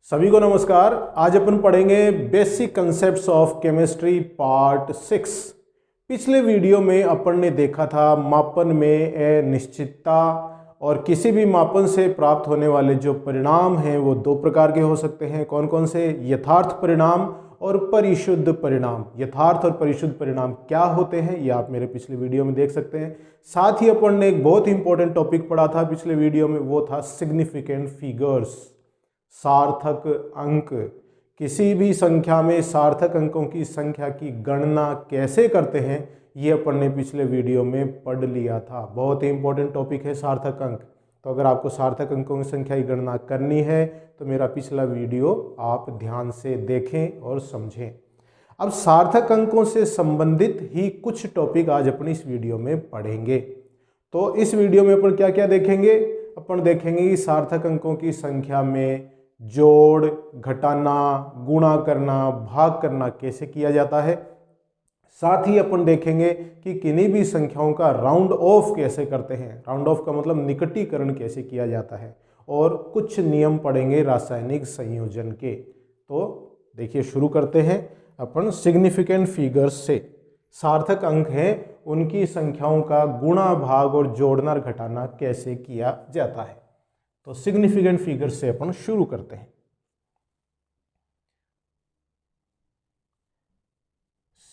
सभी को नमस्कार। आज अपन पढ़ेंगे basic concepts of chemistry part 6। पिछले वीडियो में अपन ने देखा था मापन में अनिश्चितता और किसी भी मापन से प्राप्त होने वाले जो परिणाम हैं वो दो प्रकार के हो सकते हैं। कौन कौन से? यथार्थ परिणाम और परिशुद्ध परिणाम। यथार्थ और परिशुद्ध परिणाम क्या होते हैं ये आप मेरे पिछले वीडियो में देख सकते हैं। साथ ही अपन ने एक बहुत इंपॉर्टेंट टॉपिक पढ़ा था पिछले वीडियो में, वो था सिग्निफिकेंट फिगर्स, सार्थक अंक। किसी भी संख्या में सार्थक अंकों की संख्या की गणना कैसे करते हैं ये अपन ने पिछले वीडियो में पढ़ लिया था। बहुत ही इंपॉर्टेंट टॉपिक है सार्थक अंक। तो अगर आपको सार्थक अंकों की संख्या की गणना करनी है तो मेरा पिछला वीडियो आप ध्यान से देखें और समझें। अब सार्थक अंकों से संबंधित ही कुछ टॉपिक आज अपन इस वीडियो में पढ़ेंगे। तो इस वीडियो में अपन क्या क्या देखेंगे? अपन देखेंगे कि सार्थक अंकों की संख्या में जोड़, घटाना, गुणा करना, भाग करना कैसे किया जाता है। साथ ही अपन देखेंगे कि किन्हीं भी संख्याओं का राउंड ऑफ कैसे करते हैं। राउंड ऑफ का मतलब निकटीकरण कैसे किया जाता है। और कुछ नियम पढ़ेंगे रासायनिक संयोजन के। तो देखिए शुरू करते हैं अपन सिग्निफिकेंट फिगर्स से। सार्थक अंक हैं उनकी संख्याओं का गुणा, भाग और जोड़ना और घटाना कैसे किया जाता है। तो सिग्निफिकेंट फिगर्स से अपन शुरू करते हैं।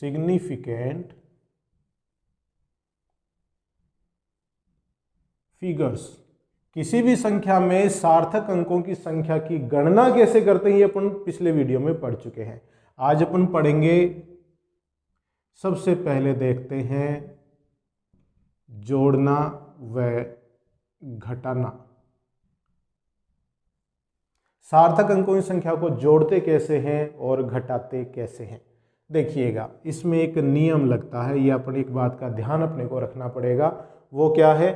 सिग्निफिकेंट फिगर्स, किसी भी संख्या में सार्थक अंकों की संख्या की गणना कैसे करते हैं ये अपन पिछले वीडियो में पढ़ चुके हैं। आज अपन पढ़ेंगे, सबसे पहले देखते हैं जोड़ना व घटाना। सार्थक अंकों की संख्या को जोड़ते कैसे हैं और घटाते कैसे हैं। देखिएगा इसमें एक नियम लगता है, ये अपन एक बात का ध्यान अपने को रखना पड़ेगा। वो क्या है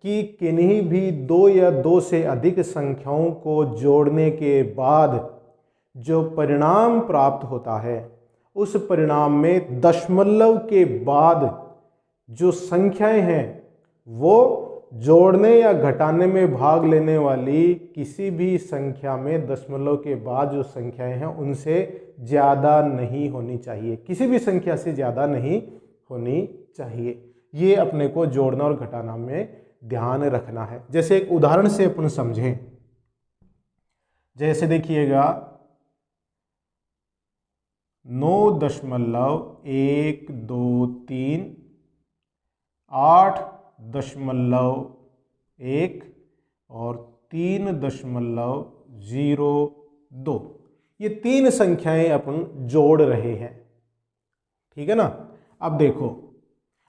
कि किन्हीं भी दो या दो से अधिक संख्याओं को जोड़ने के बाद जो परिणाम प्राप्त होता है उस परिणाम में दशमलव के बाद जो संख्याएं हैं वो जोड़ने या घटाने में भाग लेने वाली किसी भी संख्या में दशमलव के बाद जो संख्याएं हैं उनसे ज़्यादा नहीं होनी चाहिए। किसी भी संख्या से ज़्यादा नहीं होनी चाहिए। ये अपने को जोड़ना और घटाना में ध्यान रखना है। जैसे एक उदाहरण से अपन समझें, जैसे देखिएगा 9.123 8.1 और 3.02, ये तीन संख्याएं अपन जोड़ रहे हैं। ठीक है ना। अब देखो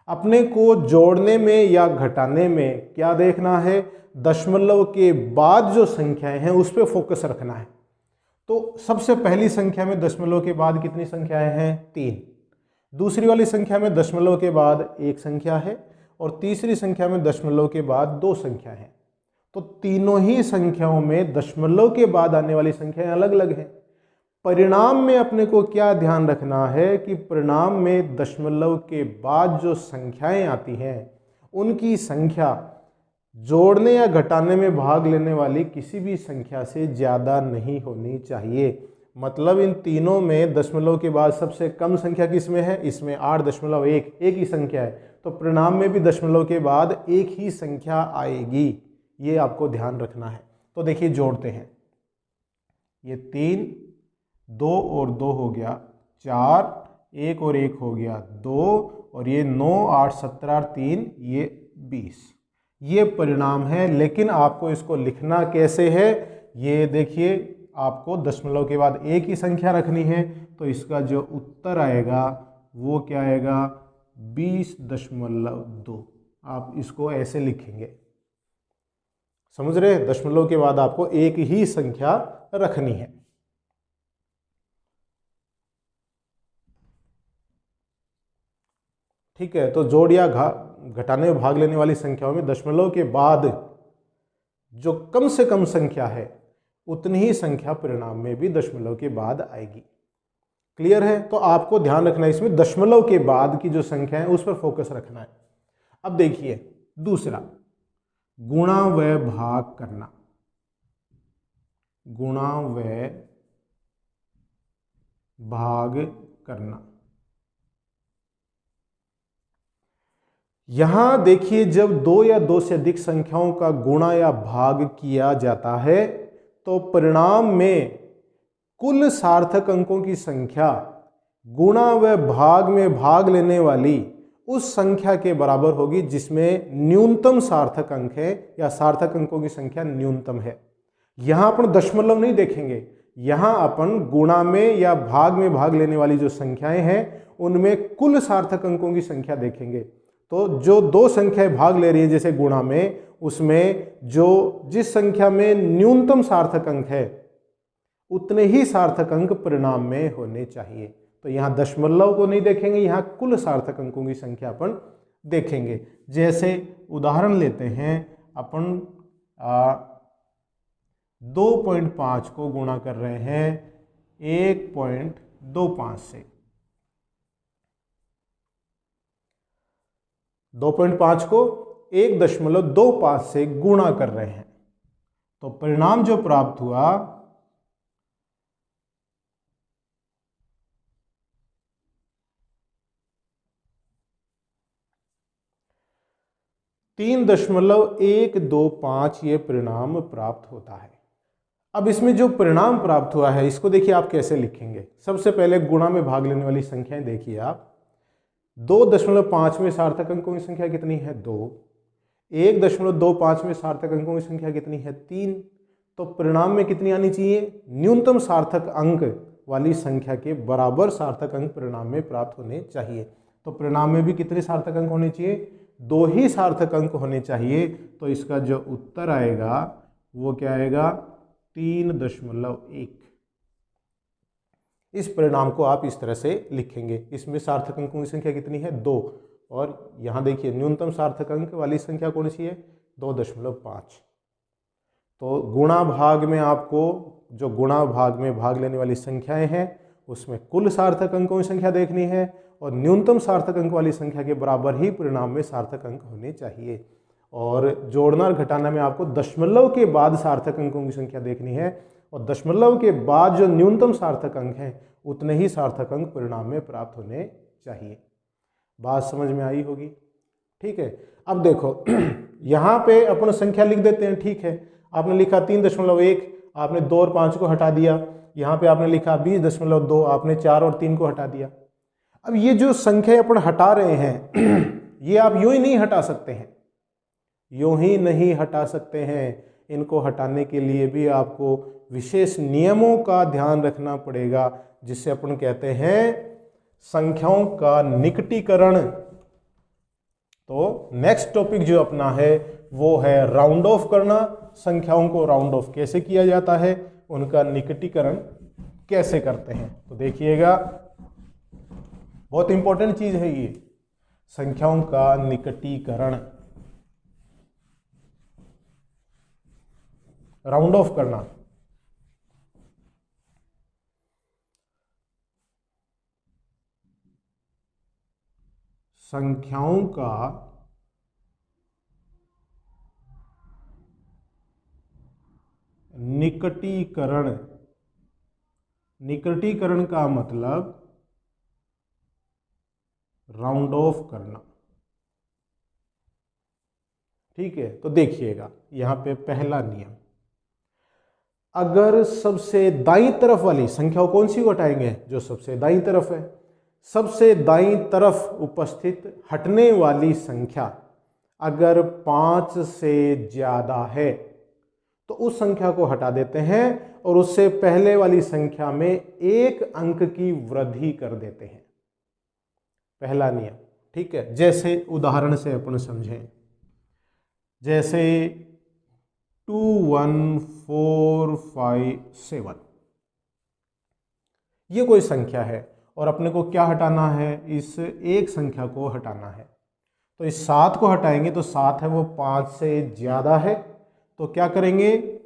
अपने को जोड़ने में या घटाने में क्या देखना है, दशमलव के बाद जो संख्याएं हैं उस पर फोकस रखना है। तो सबसे पहली संख्या में दशमलव के बाद कितनी संख्याएं हैं? 3। दूसरी वाली संख्या में दशमलव के बाद एक संख्या है और तीसरी संख्या में दशमलव के बाद 2 संख्या है। तो तीनों ही संख्याओं में दशमलव के बाद आने वाली संख्याएं अलग अलग हैं। परिणाम में अपने को क्या ध्यान रखना है कि परिणाम में दशमलव के बाद जो संख्याएं आती हैं उनकी संख्या जोड़ने या घटाने में भाग लेने वाली किसी भी संख्या से ज़्यादा नहीं होनी चाहिए। मतलब इन तीनों में दशमलव के बाद सबसे कम संख्या किसमें है? इसमें 8.1 एक ही संख्या है। तो परिणाम में भी दशमलव के बाद एक ही संख्या आएगी, ये आपको ध्यान रखना है। तो देखिए जोड़ते हैं, ये 3, 2 और 2 हो गया 4, 1 और 1 हो गया 2 और ये 9, 8, 17 और 3 ये 20। ये परिणाम है। लेकिन आपको इसको लिखना कैसे है ये देखिए, आपको दशमलव के बाद एक ही संख्या रखनी है। तो इसका जो उत्तर आएगा वो क्या आएगा? 20.2। आप इसको ऐसे लिखेंगे, समझ रहे? दशमलव के बाद आपको एक ही संख्या रखनी है। ठीक है। तो जोड़ या घटाने में भाग लेने वाली संख्याओं में दशमलव के बाद जो कम से कम संख्या है उतनी ही संख्या परिणाम में भी दशमलव के बाद आएगी। क्लियर है? तो आपको ध्यान रखना है इसमें दशमलव के बाद की जो संख्या है उस पर फोकस रखना है। अब देखिए दूसरा, गुणा व भाग करना। गुणा व भाग करना। यहां देखिए, जब दो या दो से अधिक संख्याओं का गुणा या भाग किया जाता है तो परिणाम में कुल सार्थक अंकों की संख्या गुणा व भाग में भाग लेने वाली उस संख्या के बराबर होगी जिसमें न्यूनतम सार्थक अंक है या सार्थक अंकों की संख्या न्यूनतम है। यहां अपन दशमलव नहीं देखेंगे, यहां अपन गुणा में या भाग में भाग लेने वाली जो संख्याएं हैं उनमें कुल सार्थक अंकों की संख्या देखेंगे। तो जो दो संख्याएं भाग ले रही है जैसे गुणा में, उसमें जिस संख्या में न्यूनतम सार्थक अंक है उतने ही सार्थक अंक परिणाम में होने चाहिए। तो यहां दशमलव को नहीं देखेंगे, यहां कुल सार्थक अंकों की संख्या अपन देखेंगे। जैसे उदाहरण लेते हैं, अपन 2.5 को गुणा कर रहे हैं 1.25 से। 2.5 को 1.25 से गुणा कर रहे हैं तो परिणाम जो प्राप्त हुआ 3.125 ये परिणाम प्राप्त होता है। अब इसमें जो परिणाम प्राप्त हुआ है इसको देखिए आप कैसे लिखेंगे। सबसे पहले गुणा में भाग लेने वाली संख्याएं देखिए आप। 2.5 में सार्थक अंकों की संख्या कितनी है? 2। 1.25 में सार्थक अंकों की संख्या कितनी है? 3। तो परिणाम में कितनी आनी चाहिए? न्यूनतम सार्थक अंक वाली संख्या के बराबर सार्थक अंक परिणाम में प्राप्त होने चाहिए। तो परिणाम में भी कितने सार्थक अंक होने चाहिए? 2 ही सार्थक अंक होने चाहिए। तो इसका जो उत्तर आएगा वो क्या आएगा? 3.1। इस परिणाम को आप इस तरह से लिखेंगे। इसमें सार्थक अंकों की संख्या कितनी है? 2। और यहाँ देखिए न्यूनतम सार्थक अंक वाली संख्या कौन सी है? 2.5। तो गुणा भाग में आपको जो गुणा भाग में भाग लेने वाली संख्याएं हैं उसमें कुल सार्थक अंकों की संख्या देखनी है और न्यूनतम सार्थक अंक वाली संख्या के बराबर ही परिणाम में सार्थक अंक होने चाहिए। और जोड़ना और घटाना में आपको दशमलव के बाद सार्थक अंकों की संख्या देखनी है और दशमलव के बाद जो न्यूनतम सार्थक अंक हैं उतने ही सार्थक अंक परिणाम में प्राप्त होने चाहिए। बात समझ में आई होगी? ठीक है। अब देखो यहाँ पे अपन संख्या लिख देते हैं। ठीक है, आपने लिखा 3.1, आपने 2 और 5 को हटा दिया। यहाँ पे आपने लिखा 20.2, आपने 4 और 3 को हटा दिया। अब ये जो संख्या अपन हटा रहे हैं ये आप यूं ही नहीं हटा सकते हैं, यूं ही नहीं हटा सकते हैं। इनको हटाने के लिए भी आपको विशेष नियमों का ध्यान रखना पड़ेगा जिसे अपन कहते हैं संख्याओं का निकटीकरण। तो नेक्स्ट टॉपिक जो अपना है वो है राउंड ऑफ करना। संख्याओं को राउंड ऑफ कैसे किया जाता है, उनका निकटीकरण कैसे करते हैं। तो देखिएगा बहुत इंपॉर्टेंट चीज है ये, संख्याओं का निकटीकरण, राउंड ऑफ करना। संख्याओं का निकटीकरण, निकटीकरण का मतलब राउंड ऑफ करना। ठीक है, तो देखिएगा यहां पे पहला नियम, अगर सबसे दाईं तरफ वाली संख्या कौन सी हटाएंगे? जो सबसे दाईं तरफ है। सबसे दाईं तरफ उपस्थित हटने वाली संख्या अगर 5 से ज्यादा है तो उस संख्या को हटा देते हैं और उससे पहले वाली संख्या में 1 अंक की वृद्धि कर देते हैं। पहला नियम। ठीक है, जैसे उदाहरण से अपन समझें, जैसे 2 1 4 5 7 ये कोई संख्या है और अपने को क्या हटाना है? इस एक संख्या को हटाना है। तो इस 7 को हटाएंगे तो 7 है वो 5 से ज्यादा है, तो क्या करेंगे?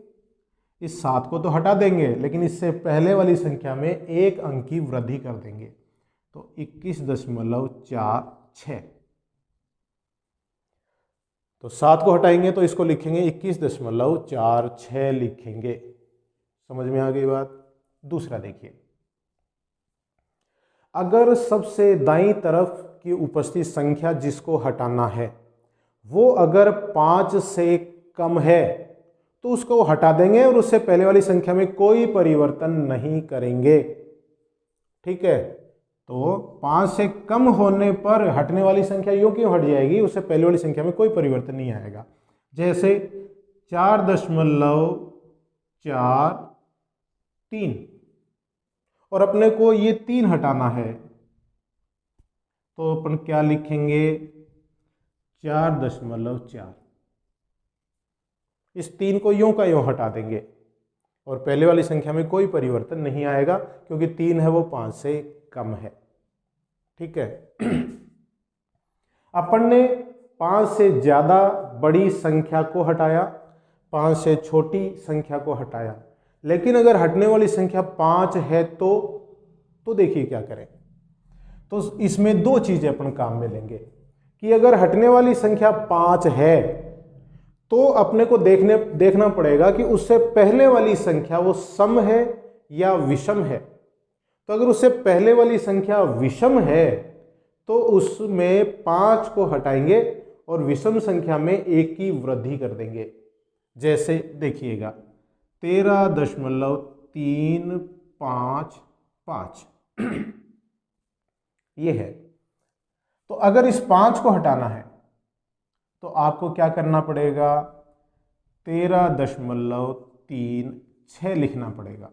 इस 7 को तो हटा देंगे लेकिन इससे पहले वाली संख्या में 1 अंक की वृद्धि कर देंगे, तो 21.46। तो 7 को हटाएंगे तो इसको लिखेंगे 21.46 लिखेंगे। समझ में आ गई बात। दूसरा देखिए, अगर सबसे दाईं तरफ की उपस्थित संख्या जिसको हटाना है वो अगर 5 से कम है तो उसको हटा देंगे और उससे पहले वाली संख्या में कोई परिवर्तन नहीं करेंगे। ठीक है, तो 5 से कम होने पर हटने वाली संख्या यूं क्यों हट जाएगी, उससे पहले वाली संख्या में कोई परिवर्तन नहीं आएगा। जैसे 4.43 और अपने को ये 3 हटाना है तो अपन क्या लिखेंगे, 4.4। इस 3 को यूं का यूं हटा देंगे और पहले वाली संख्या में कोई परिवर्तन नहीं आएगा क्योंकि 3 है वो 5 से कम है। ठीक है, अपन ने 5 से ज्यादा बड़ी संख्या को हटाया, 5 से छोटी संख्या को हटाया, लेकिन अगर हटने वाली संख्या 5 है तो देखिए क्या करें। तो इसमें दो चीजें अपन काम में लेंगे कि अगर हटने वाली संख्या 5 है तो अपने को देखना पड़ेगा कि उससे पहले वाली संख्या वो सम है या विषम है। तो अगर उससे पहले वाली संख्या विषम है तो उसमें 5 को हटाएंगे और विषम संख्या में 1 की वृद्धि कर देंगे। जैसे देखिएगा 13.355 ये है। तो अगर इस 5 को हटाना है तो आपको क्या करना पड़ेगा, 13.36 लिखना पड़ेगा।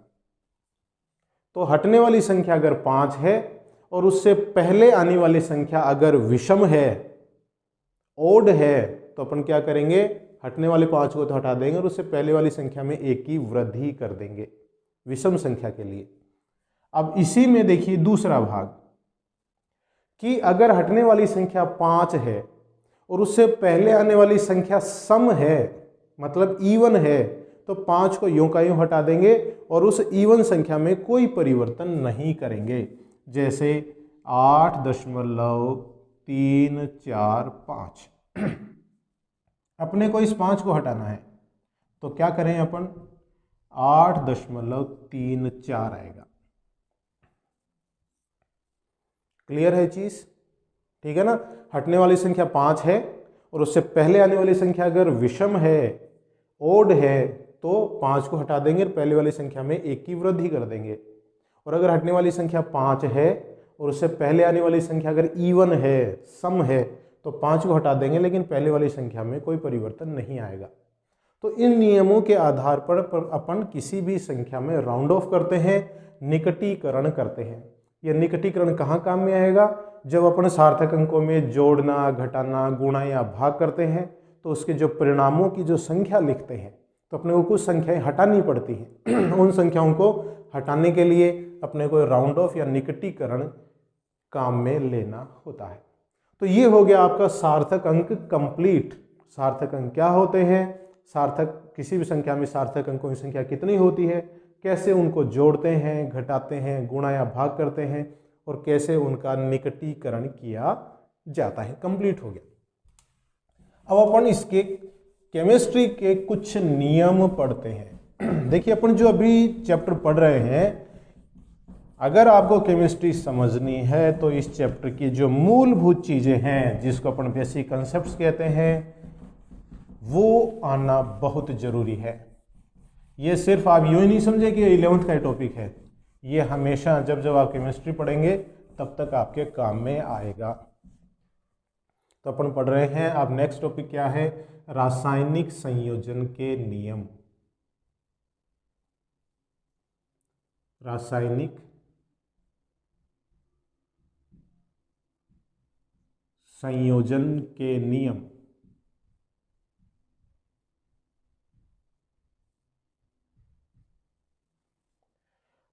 तो हटने वाली संख्या अगर 5 है और उससे पहले आने वाली संख्या अगर विषम है, ओड है, तो अपन क्या करेंगे, हटने वाले 5 को तो हटा देंगे और उससे पहले वाली संख्या में 1 की वृद्धि कर देंगे विषम संख्या के लिए। अब इसी में देखिए दूसरा भाग कि अगर हटने वाली संख्या 5 है और उससे पहले आने वाली संख्या सम है, मतलब इवन है, तो 5 को यूं का यूं हटा देंगे और उस इवन संख्या में कोई परिवर्तन नहीं करेंगे। जैसे 8.345 अपने को इस 5 को हटाना है तो क्या करें अपन, 8.34 आएगा। क्लियर है चीज, ठीक है ना। हटने वाली संख्या 5 है और उससे पहले आने वाली संख्या अगर विषम है, ओड है, तो 5 को हटा देंगे और पहले वाली संख्या में 1 की वृद्धि कर देंगे। और अगर हटने वाली संख्या 5 है और उससे पहले आने वाली संख्या अगर इवन है, सम है, तो 5 को हटा देंगे लेकिन पहले वाली संख्या में कोई परिवर्तन नहीं आएगा। तो इन नियमों के आधार पर अपन किसी भी संख्या में राउंड ऑफ करते हैं, निकटीकरण करते हैं। यह निकटीकरण कहाँ काम में आएगा, जब अपन सार्थक अंकों में जोड़ना, घटाना, गुणा या भाग करते हैं तो उसके जो परिणामों की जो संख्या लिखते हैं तो अपने को कुछ संख्याएं हटानी पड़ती हैं। उन संख्याओं को हटाने के लिए अपने को राउंड ऑफ या निकटीकरण काम में लेना होता है। तो ये हो गया आपका सार्थक अंक कंप्लीट। सार्थक अंक क्या होते हैं, सार्थक किसी भी संख्या में सार्थक अंकों की संख्या कितनी होती है, कैसे उनको जोड़ते हैं, घटाते हैं, गुणा या भाग करते हैं और कैसे उनका निकटीकरण किया जाता है, कंप्लीट हो गया। अब अपन इसके केमिस्ट्री के कुछ नियम पढ़ते हैं। देखिए अपन जो अभी चैप्टर पढ़ रहे हैं, अगर आपको केमिस्ट्री समझनी है तो इस चैप्टर की जो मूलभूत चीजें हैं जिसको अपन बेसिक कॉन्सेप्ट्स कहते हैं वो आना बहुत जरूरी है। ये सिर्फ आप यूं ही नहीं समझे कि 11th का टॉपिक है, ये हमेशा जब जब आप केमिस्ट्री पढ़ेंगे तब तक आपके काम में आएगा। तो अपन पढ़ रहे हैं, अब नेक्स्ट टॉपिक क्या है, रासायनिक संयोजन के नियम। रासायनिक संयोजन के नियम।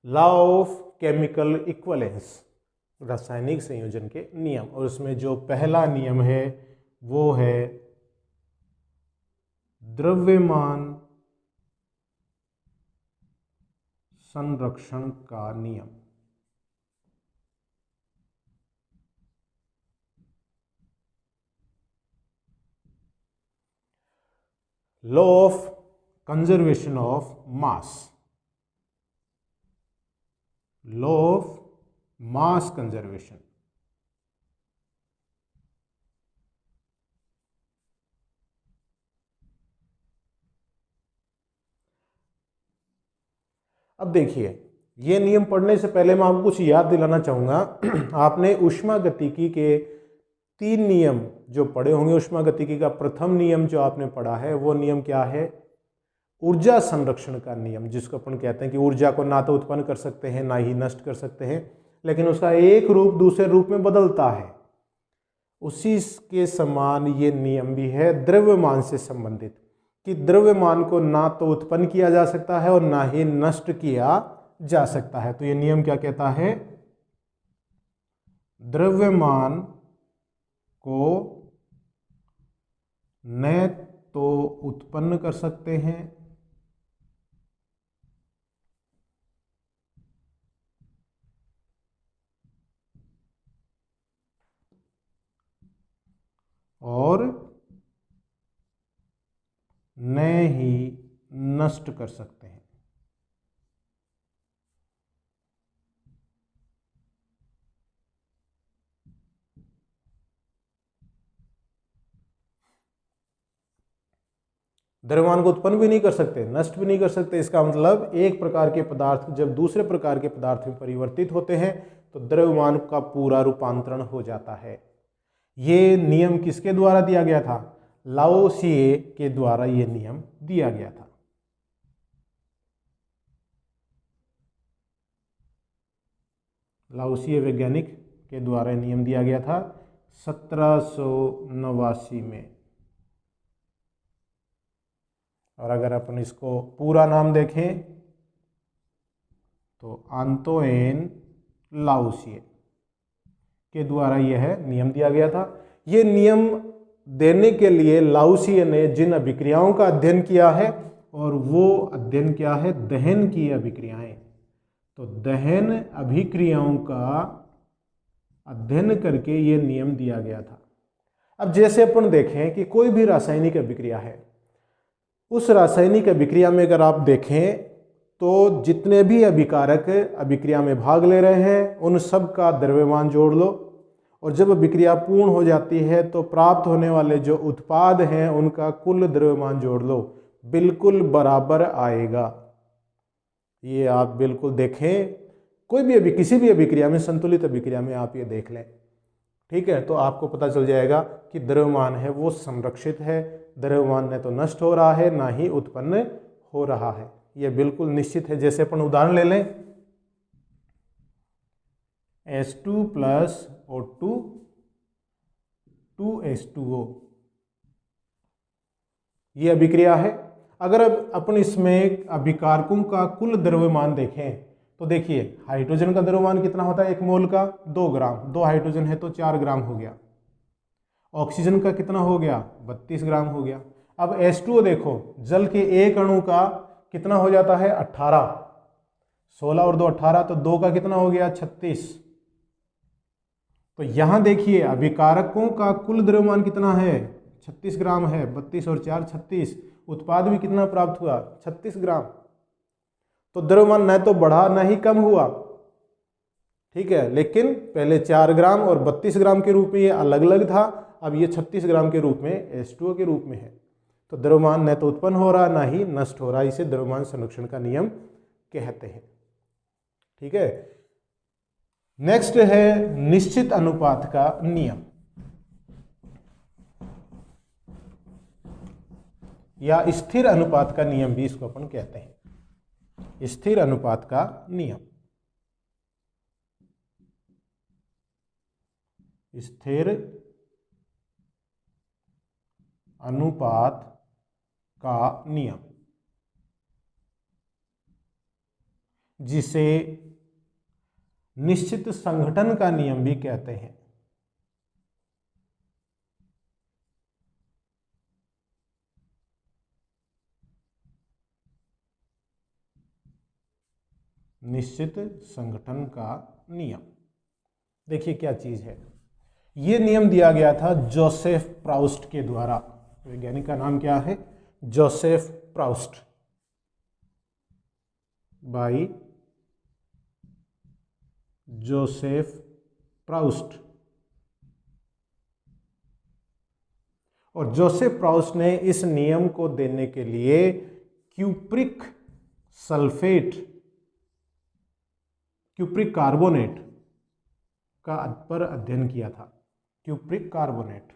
लॉ ऑफ केमिकल इक्विवेलेंस, रासायनिक संयोजन के नियम। और उसमें जो पहला नियम है वो है द्रव्यमान संरक्षण का नियम। Law of conservation of mass. Law of mass conservation. अब देखिए, ये नियम पढ़ने से पहले मैं आपको कुछ याद दिलाना चाहूँगा। आपने ऊष्मागतिकी के 3 नियम जो पढ़े होंगे। ऊष्मागतिकी का प्रथम नियम जो आपने पढ़ा है वो नियम क्या है? ऊर्जा संरक्षण का नियम, जिसको अपन कहते हैं कि ऊर्जा को ना तो उत्पन्न कर सकते हैं ना ही नष्ट कर सकते हैं, लेकिन उसका एक रूप दूसरे रूप में बदलता है। उसी के समान ये नियम भी है द्रव्यमान से संबंधित, कि द्रव्यमान को ना तो उत्पन्न किया जा सकता है और ना ही नष्ट किया जा सकता है। तो ये नियम क्या कहता है? द्रव्यमान को न तो उत्पन्न कर सकते हैं और न ही नष्ट कर सकते हैं। द्रव्यमान को उत्पन्न भी नहीं कर सकते, नष्ट भी नहीं कर सकते। इसका मतलब एक प्रकार के पदार्थ जब दूसरे प्रकार के पदार्थ में परिवर्तित होते हैं तो द्रव्यमान का पूरा रूपांतरण हो जाता है। ये नियम किसके द्वारा दिया गया था? लाओसिए के द्वारा ये नियम दिया गया था। लाओसिए वैज्ञानिक के द्वारा नियम दिया गया था 1789 में। और अगर अपन इसको पूरा नाम देखें तो आंतोइन लाओसिए के द्वारा यह नियम दिया गया था। यह नियम देने के लिए लाओसिए ने जिन अभिक्रियाओं का अध्ययन किया है, और वो अध्ययन क्या है? दहन की अभिक्रियाएं। तो दहन अभिक्रियाओं का अध्ययन करके ये नियम दिया गया था। अब जैसे अपन देखें कि कोई भी रासायनिक अभिक्रिया है, उस रासायनिक अभिक्रिया में अगर आप देखें तो जितने भी अभिकारक अभिक्रिया में भाग ले रहे हैं उन सब का द्रव्यमान जोड़ लो, और जब अभिक्रिया पूर्ण हो जाती है तो प्राप्त होने वाले जो उत्पाद हैं उनका कुल द्रव्यमान जोड़ लो, बिल्कुल बराबर आएगा। ये आप बिल्कुल देखें, कोई भी किसी भी अभिक्रिया में, संतुलित अभिक्रिया में आप ये देख लें, ठीक है, तो आपको पता चल जाएगा कि द्रव्यमान है वो संरक्षित है। द्रव्यमान न तो नष्ट हो रहा है ना ही उत्पन्न हो रहा है, ये बिल्कुल निश्चित है। जैसे अपन उदाहरण ले लें, H2 प्लस O2 2H2O, ये अभिक्रिया है। अगर अब अपन इसमें अभिकारकों का कुल द्रव्यमान देखें तो देखिए, हाइड्रोजन का द्रव्यमान कितना होता है? 1 मोल का 2 ग्राम, 2 हाइड्रोजन है तो 4 ग्राम हो गया। ऑक्सीजन का कितना हो गया? 32 ग्राम हो गया। अब H2O देखो, जल के एक अणु का कितना हो जाता है? 18, 16 और 2 18, तो 2 का कितना हो गया? 36। तो यहां देखिए अभिकारकों का कुल द्रव्यमान कितना है? 36 ग्राम है। 32 और 4 36, उत्पाद भी कितना प्राप्त हुआ? 36 ग्राम। तो द्रव्यमान न तो बढ़ा न ही कम हुआ, ठीक है, लेकिन पहले 4 ग्राम और 32 ग्राम के रूप में ये अलग अलग था, अब ये 36 ग्राम के रूप में H2O के रूप में है। तो द्रव्यमान न तो उत्पन्न हो रहा ना ही नष्ट हो रहा, इसे द्रव्यमान संरक्षण का नियम कहते हैं, ठीक है। नेक्स्ट है निश्चित अनुपात का नियम या स्थिर अनुपात का नियम भी इसको अपन कहते हैं। स्थिर अनुपात का नियम, स्थिर अनुपात का नियम, जिसे निश्चित संघटन का नियम भी कहते हैं। निश्चित संगठन का नियम, देखिए क्या चीज है। यह नियम दिया गया था जोसेफ प्राउस्ट के द्वारा। वैज्ञानिक का नाम क्या है? Joseph Proust, by Joseph Proust. और जोसेफ प्राउस्ट ने इस नियम को देने के लिए क्यूप्रिक सल्फेट, क्यूप्रिक कार्बोनेट का पर अध्ययन किया था। Cupric carbonate.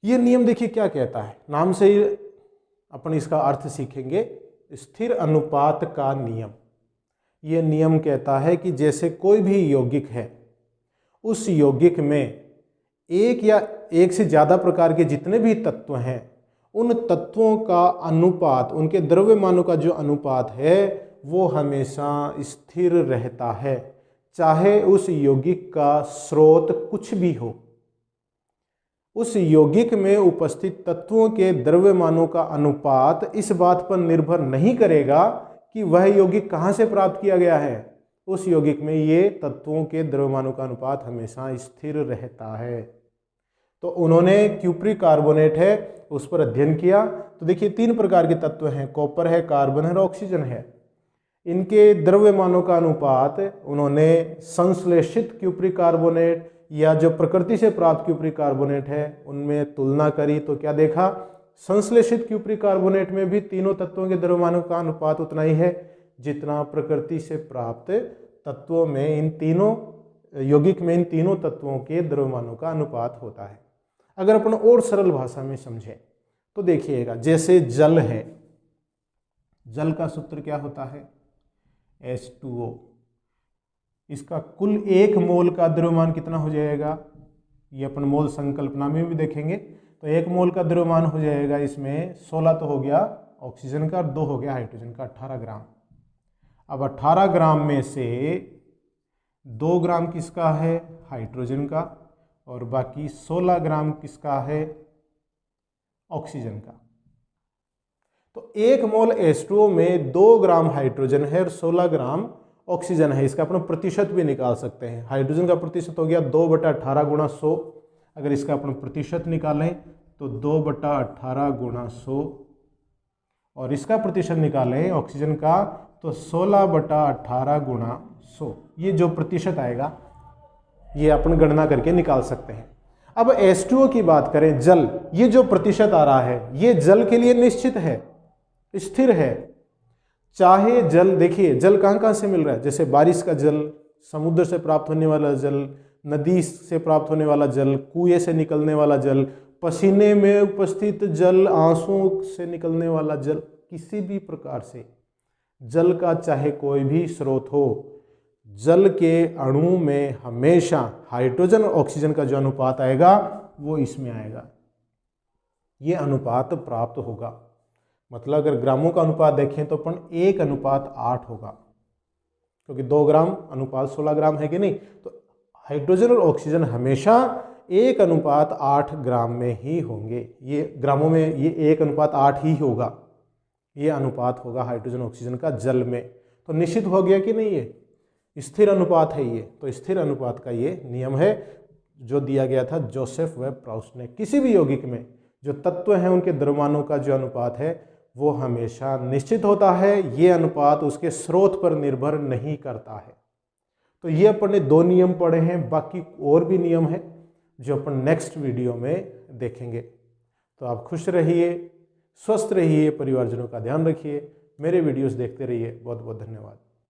ये नियम देखिए क्या कहता है, नाम से ही अपन इसका अर्थ सीखेंगे। स्थिर अनुपात का नियम। ये नियम कहता है कि जैसे कोई भी यौगिक है, उस यौगिक में एक या एक से ज़्यादा प्रकार के जितने भी तत्व हैं, उन तत्वों का अनुपात, उनके द्रव्यमानों का जो अनुपात है वो हमेशा स्थिर रहता है, चाहे उस यौगिक का स्रोत कुछ भी हो। उस यौगिक में उपस्थित तत्वों के द्रव्यमानों का अनुपात इस बात पर निर्भर नहीं करेगा कि वह यौगिक कहाँ से प्राप्त किया गया है। उस यौगिक में ये तत्वों के द्रव्यमानों का अनुपात हमेशा स्थिर रहता है। तो उन्होंने क्यूप्रिक कार्बोनेट है उस पर अध्ययन किया। तो देखिए 3 प्रकार के तत्व हैं, कॉपर है, कार्बन है और ऑक्सीजन है। इनके द्रव्यमानों का अनुपात उन्होंने संश्लेषित क्यूप्रिक कार्बोनेट या जो प्रकृति से प्राप्त क्यूप्रिक कार्बोनेट है उनमें तुलना करी। तो क्या देखा, संश्लेषित क्यूप्रिक कार्बोनेट में भी तीनों तत्वों के द्रव्यमानों का अनुपात उतना ही है जितना प्रकृति से प्राप्त तत्वों में, इन तीनों यौगिक में इन तीनों तत्वों के द्रव्यमानों का अनुपात होता है। अगर अपन और सरल भाषा में समझें तो देखिएगा, जैसे जल है, जल का सूत्र क्या होता है, H2O। इसका कुल 1 मोल का द्रव्यमान कितना हो जाएगा, ये अपन मोल संकल्पना में भी देखेंगे। तो 1 मोल का द्रव्यमान हो जाएगा इसमें 16 तो हो गया ऑक्सीजन का और 2 हो गया हाइड्रोजन का, 18 ग्राम। अब 18 ग्राम में से 2 ग्राम किसका है, हाइड्रोजन का, और बाकी 16 ग्राम किसका है, ऑक्सीजन का। तो 1 मोल H2O में 2 ग्राम हाइड्रोजन है और 16 ग्राम ऑक्सीजन है। इसका अपन प्रतिशत भी निकाल सकते हैं। हाइड्रोजन का प्रतिशत हो गया 2/18 गुणा 100। अगर इसका अपन प्रतिशत निकालें तो 2/18 गुणा 100, और इसका प्रतिशत निकालें ऑक्सीजन का तो 16/18 गुणा 100। ये जो प्रतिशत आएगा ये अपन गणना करके निकाल सकते हैं। अब H2O की बात करें, जल, ये जो प्रतिशत आ रहा है ये जल के लिए निश्चित है, स्थिर है। चाहे जल, देखिए जल कहाँ कहाँ से मिल रहा है, जैसे बारिश का जल, समुद्र से प्राप्त होने वाला जल, नदी से प्राप्त होने वाला जल, कुएं से निकलने वाला जल, पसीने में उपस्थित जल, आंसुओं से निकलने वाला जल, किसी भी प्रकार से जल का चाहे कोई भी स्रोत हो, जल के अणु में हमेशा हाइड्रोजन और ऑक्सीजन का जो अनुपात आएगा वो इसमें आएगा, ये अनुपात प्राप्त होगा। मतलब अगर ग्रामों का अनुपात देखें तो अपन 1:8 होगा, क्योंकि 2 ग्राम अनुपात 16 ग्राम है कि नहीं। तो हाइड्रोजन और ऑक्सीजन हमेशा 1:8 ग्राम में ही होंगे। ये ग्रामों में ये 1:8 ही होगा, ये अनुपात होगा हाइड्रोजन ऑक्सीजन का जल में। तो निश्चित हो गया कि नहीं, ये स्थिर अनुपात है। ये तो स्थिर अनुपात का ये नियम है जो दिया गया था जोसेफ वेब प्राउस्ट ने। किसी भी यौगिक में जो तत्व हैं उनके द्रव्यमानों का जो अनुपात है वो हमेशा निश्चित होता है। ये अनुपात उसके स्रोत पर निर्भर नहीं करता है। तो ये अपन ने 2 नियम पढ़े हैं, बाकी और भी नियम है जो अपन नेक्स्ट वीडियो में देखेंगे। तो आप खुश रहिए, स्वस्थ रहिए, परिवारजनों का ध्यान रखिए, मेरे वीडियोस देखते रहिए। बहुत बहुत धन्यवाद।